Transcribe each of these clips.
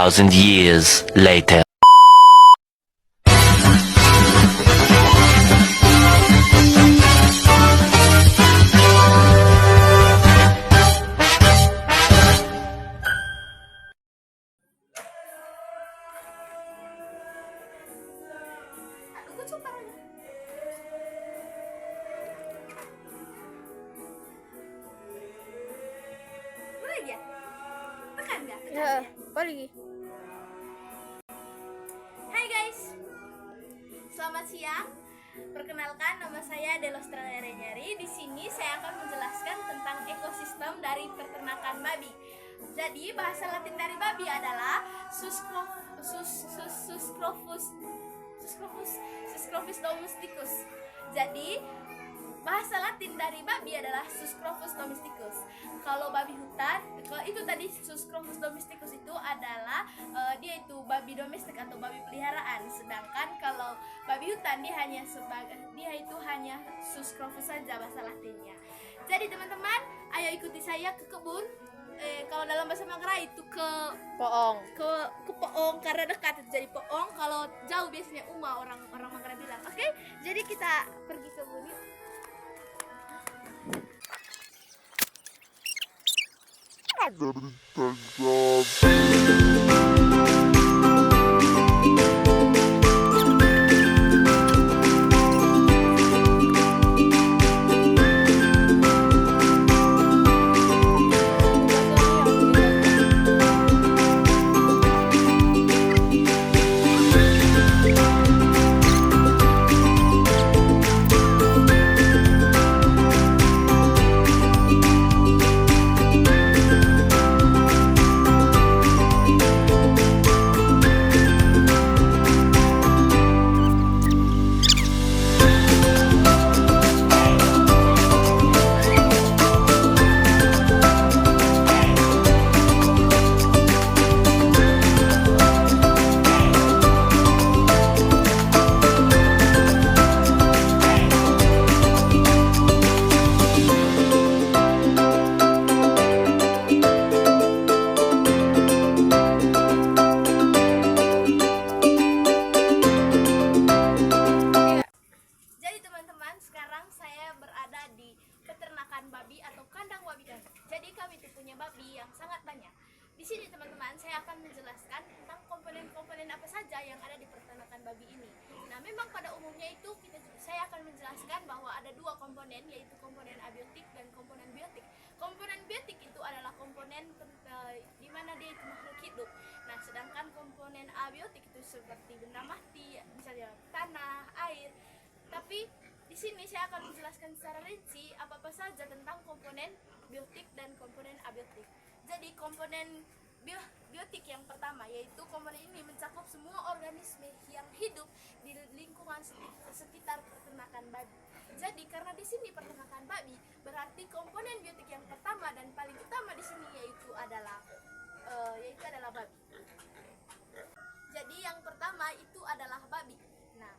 2,000 years later. Ya, pergi. Hai guys, selamat siang. Perkenalkan, nama saya Delostra Renyari. Di sini saya akan menjelaskan tentang ekosistem dari peternakan babi. Jadi bahasa Latin dari babi adalah Suscrophus domesticus. Jadi bahasa Latin dari babi adalah Suscrophus domesticus. Kalau babi hutan, kalau itu tadi Suscrophus domesticus itu adalah dia itu babi domestik atau babi peliharaan. Sedangkan kalau babi hutan dia itu hanya Suscrophus saja bahasa Latinnya. Jadi teman-teman, ayo ikuti saya ke kebun. Kalau dalam bahasa Manggarai itu ke poong karena dekat itu jadi poong. Kalau jauh biasanya orang Manggarai bilang. Oke, jadi kita pergi ke kebun. Babi atau kandang babi kami. Jadi kami itu punya babi yang sangat banyak. Di sini teman-teman saya akan menjelaskan tentang komponen-komponen apa saja yang ada di peternakan babi ini. Nah, memang pada umumnya itu saya akan menjelaskan bahwa ada dua komponen, yaitu komponen abiotik dan komponen biotik. Komponen biotik itu adalah komponen di mana dia itu makhluk hidup. Nah, sedangkan komponen abiotik itu seperti benda mati, misalnya tanah, air. Tapi di sini saya akan menjelaskan secara rinci apa-apa saja tentang komponen biotik dan komponen abiotik. Jadi komponen biotik yang pertama, yaitu komponen ini mencakup semua organisme yang hidup di lingkungan sekitar peternakan babi. Jadi karena di sini peternakan babi, berarti komponen biotik yang pertama dan paling utama di sini yaitu adalah babi. Jadi yang pertama itu adalah babi. Nah,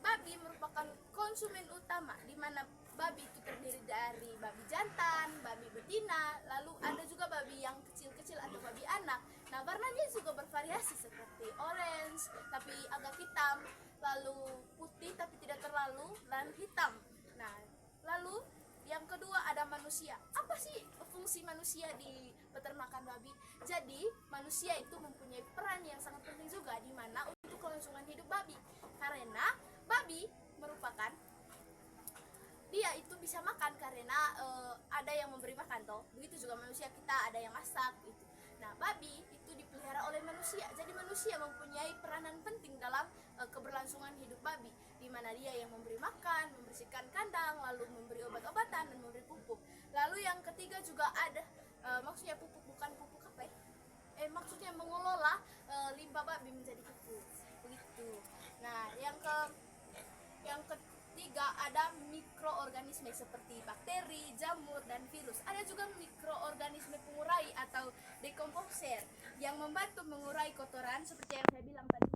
babi merupakan konsumen utama, di mana babi itu terdiri dari babi jantan, babi betina, lalu ada juga babi yang kecil-kecil atau babi anak. Nah, warnanya juga bervariasi seperti orange tapi agak hitam, lalu putih tapi tidak terlalu, dan hitam. Nah, lalu yang kedua ada manusia. Apa sih fungsi manusia di peternakan babi? Jadi manusia itu mempunyai peran yang sangat penting juga, di mana untuk kelangsungan hidup babi. Karena babi merupakan dia itu bisa makan karena ada yang memberi makan toh. Begitu juga manusia, kita ada yang masak gitu. Nah, babi itu dipelihara oleh manusia. Jadi manusia mempunyai peranan penting dalam keberlangsungan hidup babi, di mana dia yang memberi makan, membersihkan kandang, lalu memberi obat-obatan dan memberi pupuk. Lalu yang ketiga juga ada maksudnya pupuk bukan pupuk apa ya? Maksudnya mengelola limbah babi menjadi pupuk. Begitu. Nah, yang ketiga ada mikroorganisme seperti bakteri, jamur, dan virus. Ada juga mikroorganisme pengurai atau decomposer yang membantu mengurai kotoran seperti yang saya bilang tadi,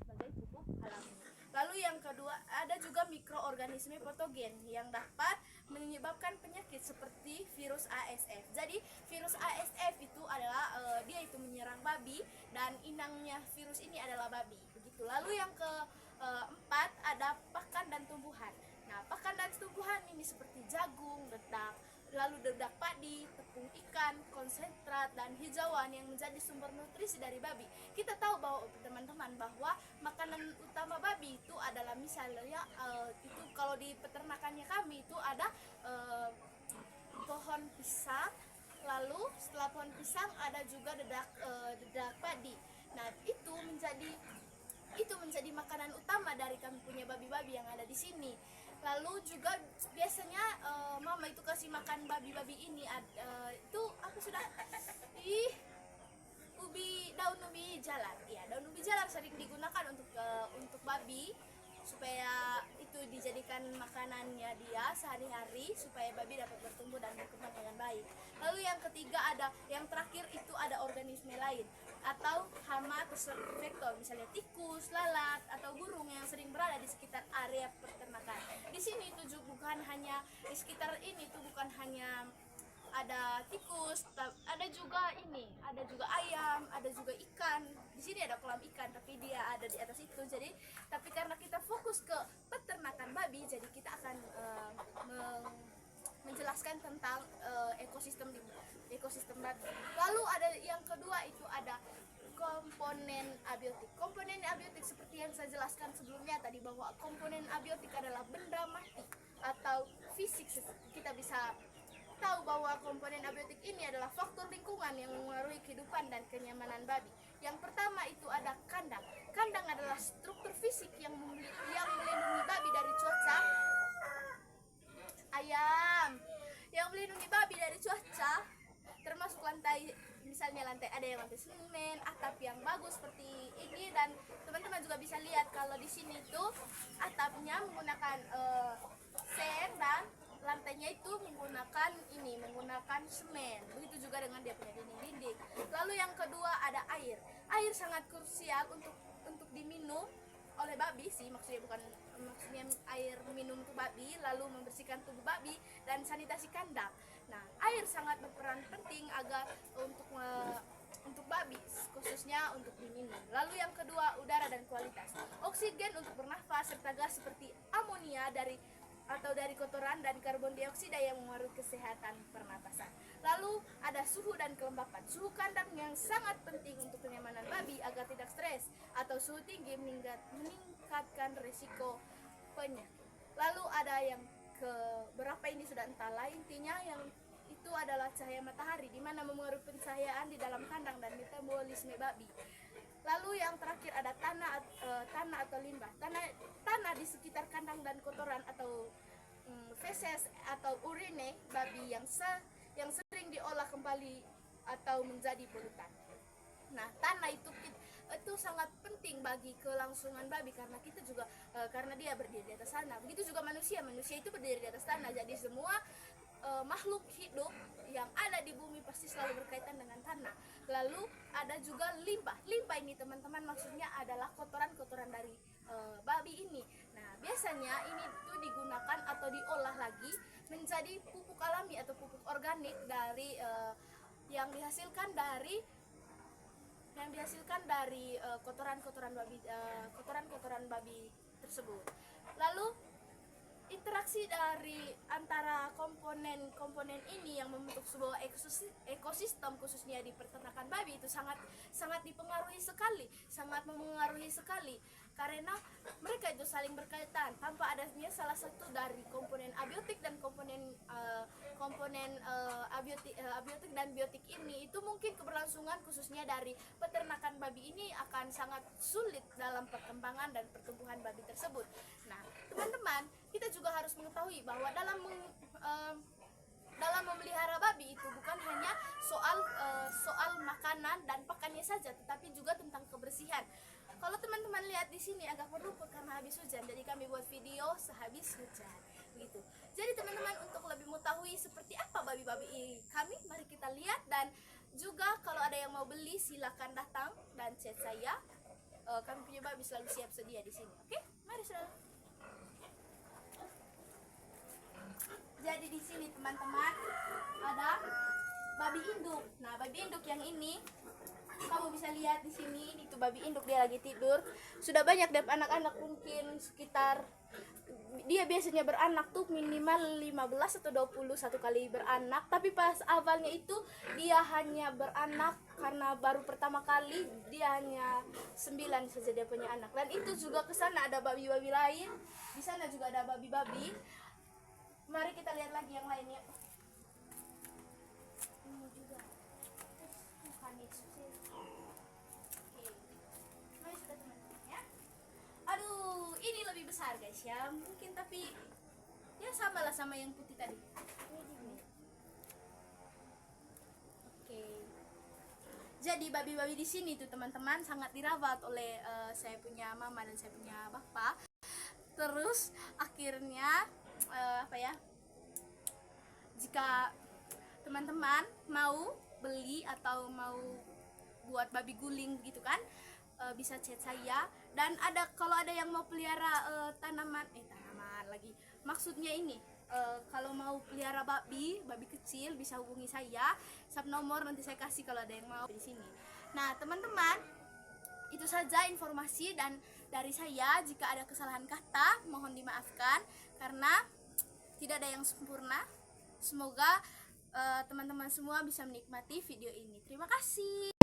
sebagai pupuk alami. Lalu yang kedua ada juga mikroorganisme patogen yang dapat menyebabkan penyakit seperti virus ASF. Jadi virus ASF itu adalah dia itu menyerang babi dan inangnya virus ini adalah babi. Begitu. Lalu yang keempat ada pakan dan tumbuhan. Nah, pakan dan tumbuhan ini seperti jagung, dedak, lalu dedak padi, tepung ikan, konsentrat, dan hijauan yang menjadi sumber nutrisi dari babi. Kita tahu bahwa teman-teman bahwa makanan utama babi itu adalah misalnya itu kalau di peternakannya kami itu ada pohon pisang, lalu setelah pohon pisang ada juga dedak padi. Nah, itu menjadi makanan utama dari kami punya babi-babi yang ada di sini. Lalu juga biasanya mama itu kasih makan babi-babi ini itu apa sudah daun ubi jalar. Ya, daun ubi jalar sering digunakan untuk babi supaya itu dijadikan makanannya dia sehari-hari supaya babi dapat bertumbuh dan berkembang dengan baik. Lalu yang ketiga yang terakhir itu ada organisme lain atau hama atau vektor, misalnya tikus, lalat atau burung yang sering berada di sekitar area peternakan. Di sini itu bukan hanya di sekitar ini tuh bukan hanya ada tikus, ada juga ayam, ada juga ikan. Di sini ada kolam ikan, tapi dia ada di atas itu. Jadi, tapi karena kita fokus ke peternakan babi, jadi kita akan menjelaskan tentang ekosistem babi. Lalu ada yang kedua itu ada komponen abiotik. Komponen abiotik seperti yang saya jelaskan sebelumnya tadi bahwa komponen abiotik adalah benda mati atau fisik. Kita bisa tahu bahwa komponen abiotik ini adalah faktor lingkungan yang mengaruhi kehidupan dan kenyamanan babi. Yang pertama itu ada kandang. Kandang adalah struktur fisik yang melindungi babi dari cuaca. Yang melindungi babi dari cuaca, termasuk lantai, misalnya ada yang lantai semen, atap yang bagus seperti ini, dan teman-teman juga bisa lihat kalau di sini tuh atapnya menggunakan sen dan lantainya itu menggunakan semen. Begitu juga dengan dia punya dinding-dinding. Lalu yang kedua ada air. Air sangat krusial untuk diminum oleh babi sih, maksudnya air minum untuk babi, lalu membersihkan tubuh babi dan sanitasi kandang. Nah, air sangat berperan penting untuk babi, khususnya untuk diminum. Lalu yang kedua, udara dan kualitas. Oksigen untuk bernafas serta gas seperti amonia dari kotoran dan karbon dioksida yang mengaruhi kesehatan pernapasan. Lalu ada suhu dan kelembapan. Suhu kandang yang sangat penting untuk kenyamanan babi agar tidak stres, atau suhu tinggi meningkatkan risiko penyakit. Lalu ada yang berapa ini sudah entahlah, intinya yang itu adalah cahaya matahari di mana memengaruhi pencahayaan di dalam kandang dan metabolisme babi. Lalu yang terakhir ada tanah atau limbah. Tanah di sekitar kandang dan kotoran atau feses atau urine babi yang sering diolah kembali atau menjadi polutan. Nah, tanah itu sangat penting bagi kelangsungan babi karena kita juga karena dia berdiri di atas tanah. Begitu juga manusia itu berdiri di atas tanah. Jadi semua makhluk hidup yang ada di bumi pasti selalu berkaitan dengan tanah. Lalu ada juga limbah. Limbah ini teman-teman maksudnya adalah kotoran-kotoran dari babi ini. Nah, biasanya ini tuh digunakan atau diolah lagi menjadi pupuk alami atau pupuk organik dari yang dihasilkan dari kotoran-kotoran babi tersebut. Lalu interaksi dari antara komponen ini yang membentuk sebuah ekosistem khususnya di peternakan babi itu sangat memengaruhi sekali karena mereka itu saling berkaitan. Tanpa adanya salah satu dari komponen abiotik dan komponen abiotik dan biotik ini, itu mungkin keberlangsungan khususnya dari peternakan babi ini akan sangat sulit dalam perkembangan dan pertumbuhan babi tersebut. Nah, teman-teman, kita juga harus mengetahui bahwa dalam memelihara babi itu bukan hanya soal makanan dan pakannya saja, tetapi juga tentang kebersihan. Kalau teman-teman lihat di sini agak berlumpur karena habis hujan, jadi kami buat video sehabis hujan, gitu. Jadi teman-teman, untuk lebih mengetahui seperti apa babi-babi kami, mari kita lihat. Dan juga kalau ada yang mau beli silakan datang dan chat saya. Kami punya babi selalu siap sedia di sini. Oke, mari saudara. Jadi Jadi di sini teman-teman ada babi induk. Nah, babi induk yang ini kamu bisa lihat di sini, itu babi induk, dia lagi tidur. Sudah banyak deh anak-anak, mungkin sekitar, dia biasanya beranak tuh minimal 15 atau 20 satu kali beranak. Tapi pas awalnya itu dia hanya beranak karena baru pertama kali, dia hanya 9 saja dia punya anak. Dan itu juga ke sana ada babi-babi lain. Di sana juga ada babi-babi. Mari kita lihat lagi yang lainnya. Ini juga. Bukan itu sih. Oke. Mari sudah teman-teman ya. Aduh, ini lebih besar guys ya. Mungkin tapi ya sama lah sama yang putih tadi. Ini. Oke. Jadi babi-babi di sini tuh teman-teman sangat dirawat oleh saya punya mama dan saya punya bapak. Terus akhirnya apa ya? Jika teman-teman mau beli atau mau buat babi guling gitu kan, bisa chat saya. Dan ada, kalau ada yang mau pelihara tanaman lagi, maksudnya ini kalau mau pelihara babi kecil bisa hubungi saya, sub nomor nanti saya kasih kalau ada yang mau di sini. Nah teman-teman, itu saja informasi dan dari saya. Jika ada kesalahan kata mohon dimaafkan karena tidak ada yang sempurna. Semoga teman-teman semua bisa menikmati video ini. Terima kasih.